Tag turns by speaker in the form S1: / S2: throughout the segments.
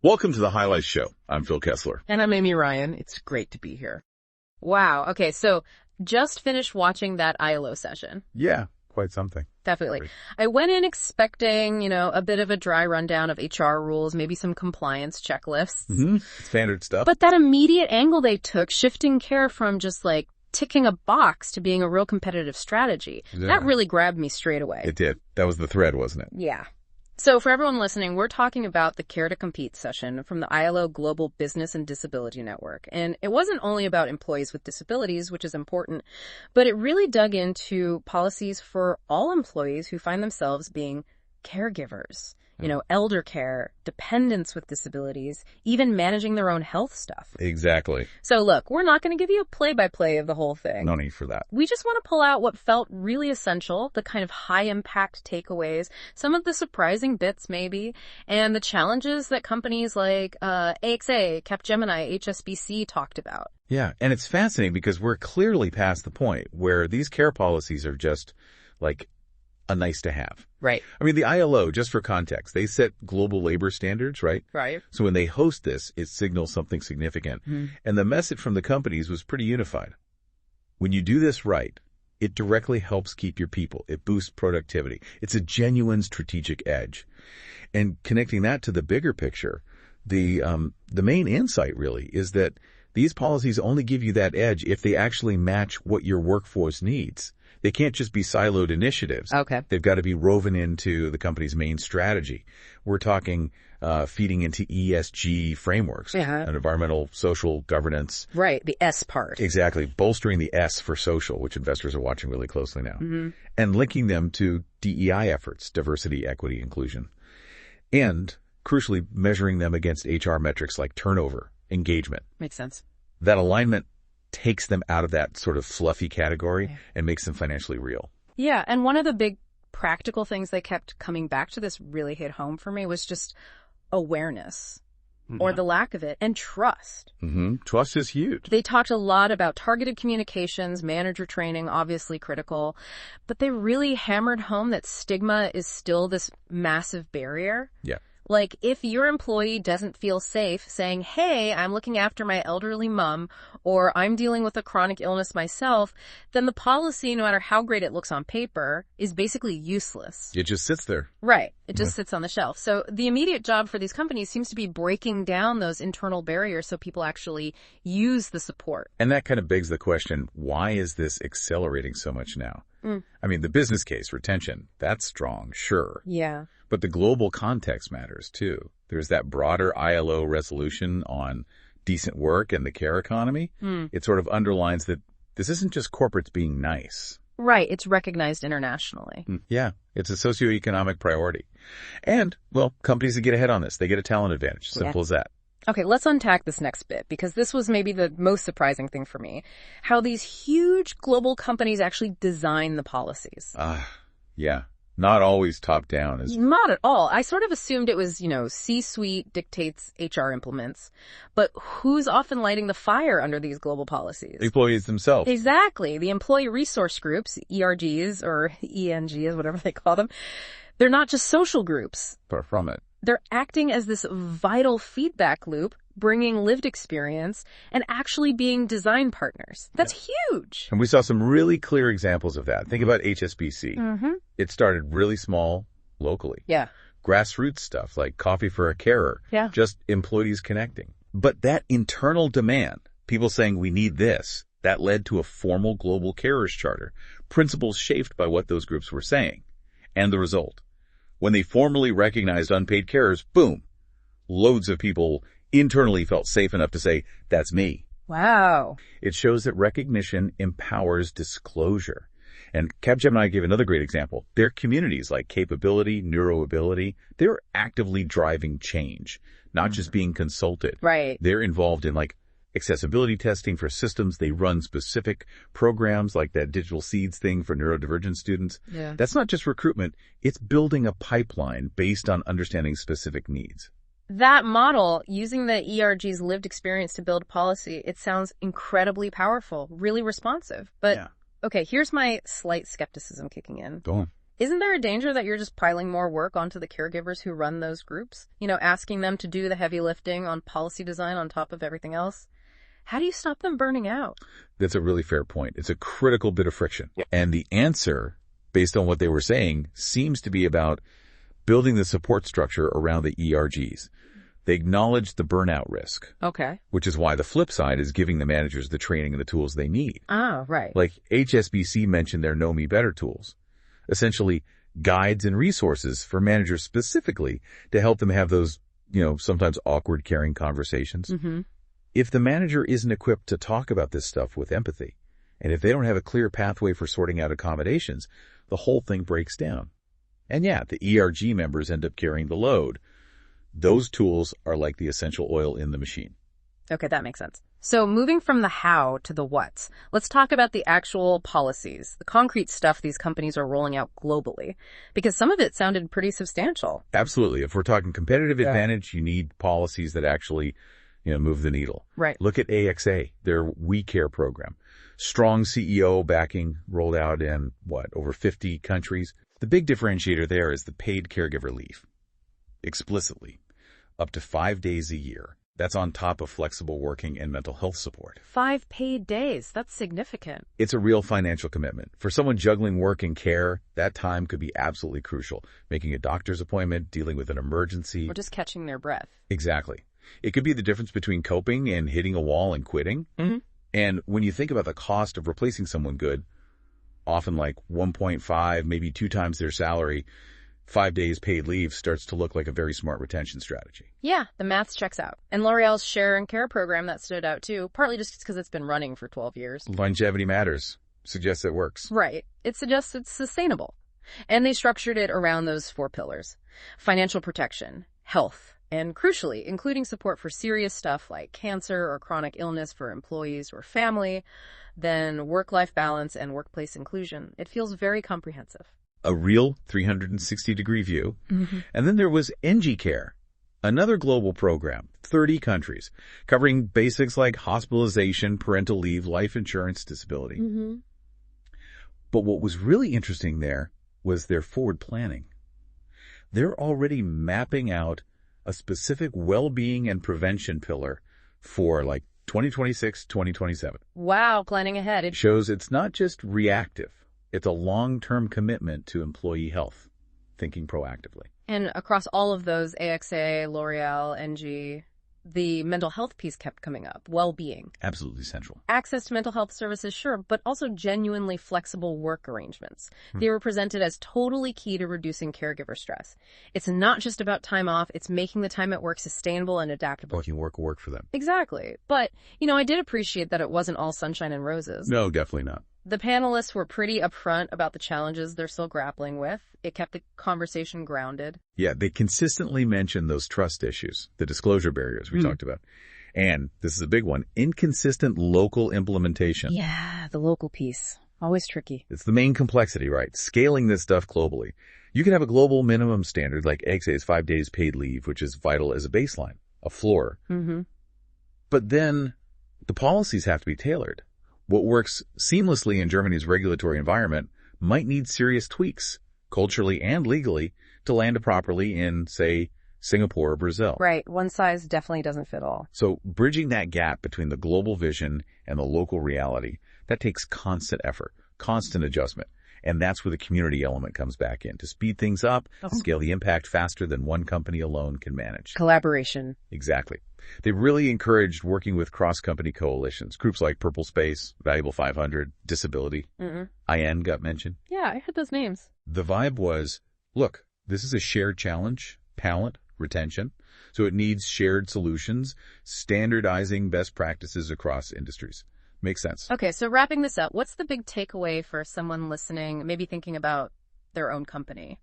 S1: Welcome to the Highlights Show. I'm Phil Kessler.
S2: And I'm Amy Ryan. It's great to be here. Wow. Okay, so just finished watching that ILO session.
S1: Yeah, quite something.
S2: Definitely. I went in expecting, a bit of a dry rundown of HR rules, maybe some compliance checklists.
S1: Mm-hmm. Standard stuff.
S2: But that immediate angle they took, shifting care from just like ticking a box to being a real competitive strategy, that really grabbed me straight away.
S1: It did. That was the thread, wasn't it?
S2: Yeah. So for everyone listening, we're talking about the Care to Compete session from the ILO Global Business and Disability Network. And it wasn't only about employees with disabilities, which is important, but it really dug into policies for all employees who find themselves being caregivers. Elder care, dependents with disabilities, even managing their own health stuff.
S1: Exactly.
S2: So look, we're not going to give you a play-by-play of the whole thing.
S1: No need for that.
S2: We just want to pull out what felt really essential, the kind of high-impact takeaways, some of the surprising bits maybe, and the challenges that companies like AXA, Capgemini, HSBC talked about.
S1: Yeah, and it's fascinating because we're clearly past the point where these care policies are just like a nice to have.
S2: Right.
S1: I mean, the ILO, just for context, they set global labor standards, right?
S2: Right.
S1: So when they host this, it signals something significant. Mm-hmm. And the message from the companies was pretty unified. When you do this right, it directly helps keep your people. It boosts productivity. It's a genuine strategic edge. And connecting that to the bigger picture, the main insight really is that these policies only give you that edge if they actually match what your workforce needs. They can't just be siloed initiatives.
S2: Okay.
S1: They've got to be woven into the company's main strategy. We're talking feeding into ESG frameworks, and environmental, social governance.
S2: Right, the S part.
S1: Exactly. Bolstering the S for social, which investors are watching really closely now. Mm-hmm. And linking them to DEI efforts, diversity, equity, inclusion. And, crucially, measuring them against HR metrics like turnover, engagement.
S2: Makes sense.
S1: That alignment takes them out of that sort of fluffy category and makes them financially real.
S2: Yeah, and one of the big practical things they kept coming back to, this really hit home for me, was just awareness, or the lack of it, and trust.
S1: Mm-hmm. Trust is huge.
S2: They talked a lot about targeted communications, manager training, obviously critical, but they really hammered home that stigma is still this massive barrier.
S1: Yeah.
S2: Like, if your employee doesn't feel safe saying, hey, I'm looking after my elderly mom, or I'm dealing with a chronic illness myself, then the policy, no matter how great it looks on paper, is basically useless.
S1: It just sits there.
S2: Right. It just sits on the shelf. So the immediate job for these companies seems to be breaking down those internal barriers so people actually use the support.
S1: And that kind of begs the question, why is this accelerating so much now? I mean, the business case, retention, that's strong, sure.
S2: Yeah.
S1: But the global context matters, too. There's that broader ILO resolution on decent work and the care economy. It sort of underlines that this isn't just corporates being nice.
S2: Right. It's recognized internationally.
S1: Yeah. It's a socioeconomic priority. And, well, companies that get ahead on this, they get a talent advantage. Simple as that.
S2: Okay, let's unpack this next bit, because this was maybe the most surprising thing for me. How these huge global companies actually design the policies.
S1: Yeah. Not always top down.
S2: Not at all. I sort of assumed it was, C-suite dictates, HR implements. But who's often lighting the fire under these global policies?
S1: Employees themselves.
S2: Exactly. The employee resource groups, ERGs or ENGs, whatever they call them, they're not just social groups.
S1: Far from it.
S2: They're acting as this vital feedback loop, bringing lived experience and actually being design partners. That's huge.
S1: And we saw some really clear examples of that. Think about HSBC.
S2: Mm-hmm.
S1: It started really small locally.
S2: Yeah.
S1: Grassroots stuff like coffee for a carer.
S2: Yeah.
S1: Just employees connecting. But that internal demand, people saying we need this, that led to a formal global carers charter, principles shaped by what those groups were saying. And the result. When they formally recognized unpaid carers, boom, loads of people internally felt safe enough to say, that's me.
S2: Wow.
S1: It shows that recognition empowers disclosure. And Capgemini gave another great example. Their communities like Capability, Neuroability, they're actively driving change, not just being consulted.
S2: Right.
S1: They're involved in like accessibility testing for systems. They run specific programs like that Digital Seeds thing for neurodivergent students.
S2: Yeah.
S1: That's not just recruitment. It's building a pipeline based on understanding specific needs.
S2: That model, using the ERG's lived experience to build policy, it sounds incredibly powerful, really responsive. But, okay, here's my slight skepticism kicking in.
S1: Go on.
S2: Isn't there a danger that you're just piling more work onto the caregivers who run those groups? Asking them to do the heavy lifting on policy design on top of everything else? How do you stop them burning out?
S1: That's a really fair point. It's a critical bit of friction. Yeah. And the answer, based on what they were saying, seems to be about building the support structure around the ERGs. They acknowledge the burnout risk.
S2: Okay.
S1: Which is why the flip side is giving the managers the training and the tools they need.
S2: Ah, right.
S1: Like HSBC mentioned their Know Me Better tools. Essentially, guides and resources for managers specifically to help them have those, sometimes awkward caring conversations.
S2: Mm-hmm.
S1: If the manager isn't equipped to talk about this stuff with empathy, and if they don't have a clear pathway for sorting out accommodations, the whole thing breaks down. And yeah, the ERG members end up carrying the load. Those tools are like the essential oil in the machine.
S2: Okay, that makes sense. So moving from the how to the what, let's talk about the actual policies, the concrete stuff these companies are rolling out globally, because some of it sounded pretty substantial.
S1: Absolutely. If we're talking competitive advantage, you need policies that actually move the needle.
S2: Right.
S1: Look at AXA, their We Care program. Strong CEO backing rolled out in, over 50 countries. The big differentiator there is the paid caregiver leave. Explicitly. Up to 5 days a year. That's on top of flexible working and mental health support.
S2: 5 paid days. That's significant.
S1: It's a real financial commitment. For someone juggling work and care, that time could be absolutely crucial. Making a doctor's appointment, dealing with an emergency.
S2: Or just catching their breath.
S1: Exactly. It could be the difference between coping and hitting a wall and quitting.
S2: Mm-hmm.
S1: And when you think about the cost of replacing someone good, often like 1.5, maybe 2 times their salary, 5 days paid leave starts to look like a very smart retention strategy.
S2: Yeah, the math checks out. And L'Oreal's Share and Care program, that stood out too, partly just because it's been running for 12 years.
S1: Longevity matters. Suggests it works.
S2: Right. It suggests it's sustainable. And they structured it around those 4 pillars. Financial protection, health, and crucially, including support for serious stuff like cancer or chronic illness for employees or family, then work-life balance and workplace inclusion. It feels very comprehensive.
S1: A real 360-degree view.
S2: Mm-hmm.
S1: And then there was NG Care, another global program, 30 countries, covering basics like hospitalization, parental leave, life insurance, disability.
S2: Mm-hmm.
S1: But what was really interesting there was their forward planning. They're already mapping out a specific well-being and prevention pillar for 2026, 2027.
S2: Wow, planning ahead.
S1: It shows it's not just reactive. It's a long-term commitment to employee health, thinking proactively.
S2: And across all of those, AXA, L'Oreal, NG, the mental health piece kept coming up, well-being.
S1: Absolutely central.
S2: Access to mental health services, sure, but also genuinely flexible work arrangements. They were presented as totally key to reducing caregiver stress. It's not just about time off, it's making the time at work sustainable and adaptable.
S1: Making work for them.
S2: Exactly. But, I did appreciate that it wasn't all sunshine and roses.
S1: No, definitely not.
S2: The panelists were pretty upfront about the challenges they're still grappling with. It kept the conversation grounded.
S1: Yeah, they consistently mention those trust issues, the disclosure barriers we talked about. And this is a big one, inconsistent local implementation.
S2: Yeah, the local piece. Always tricky.
S1: It's the main complexity, right? Scaling this stuff globally. You can have a global minimum standard like AXA's 5 days paid leave, which is vital as a baseline, a floor.
S2: Mm-hmm.
S1: But then the policies have to be tailored. What works seamlessly in Germany's regulatory environment might need serious tweaks, culturally and legally, to land properly in, say, Singapore or Brazil.
S2: Right. One size definitely doesn't fit all.
S1: So bridging that gap between the global vision and the local reality, that takes constant effort, constant adjustment. And that's where the community element comes back in, to speed things up, scale the impact faster than one company alone can manage.
S2: Collaboration.
S1: Exactly. They really encouraged working with cross-company coalitions, groups like Purple Space, Valuable 500, Disability. IN got mentioned.
S2: Yeah, I heard those names.
S1: The vibe was, look, this is a shared challenge, talent, retention, so it needs shared solutions, standardizing best practices across industries. Makes sense.
S2: Okay, so wrapping this up, what's the big takeaway for someone listening, maybe thinking about their own company?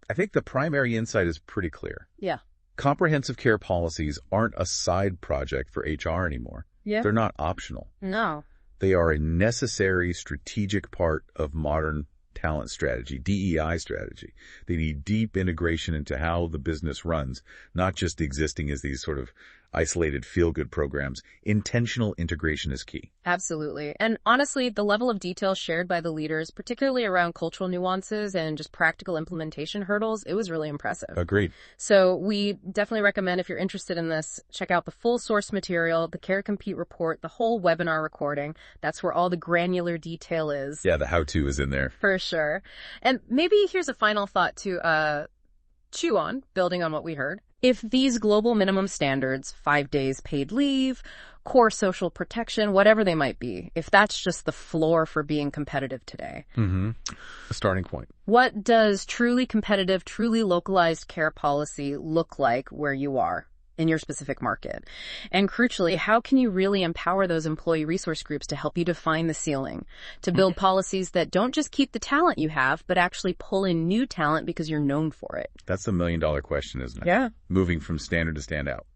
S1: I think the primary insight is pretty clear.
S2: Yeah.
S1: Comprehensive care policies aren't a side project for HR anymore.
S2: Yeah.
S1: They're not optional.
S2: No.
S1: They are a necessary strategic part of modern talent strategy, DEI strategy. They need deep integration into how the business runs, not just existing as these sort of isolated feel-good programs. Intentional integration is key.
S2: Absolutely. And honestly, the level of detail shared by the leaders, particularly around cultural nuances and just practical implementation hurdles, it was really impressive.
S1: Agreed.
S2: So we definitely recommend, if you're interested in this, check out the full source material, the Care to Compete report, the whole webinar recording. That's where all the granular detail is.
S1: Yeah, the how-to is in there.
S2: For sure. And maybe here's a final thought to chew on, building on what we heard. If these global minimum standards, 5 days paid leave, core social protection, whatever they might be, if that's just the floor for being competitive today.
S1: A starting point.
S2: What does truly competitive, truly localized care policy look like where you are in your specific market? And crucially, how can you really empower those employee resource groups to help you define the ceiling, to build policies that don't just keep the talent you have, but actually pull in new talent because you're known for it?
S1: That's the $1 million question, isn't it?
S2: Yeah.
S1: Moving from standard to stand out.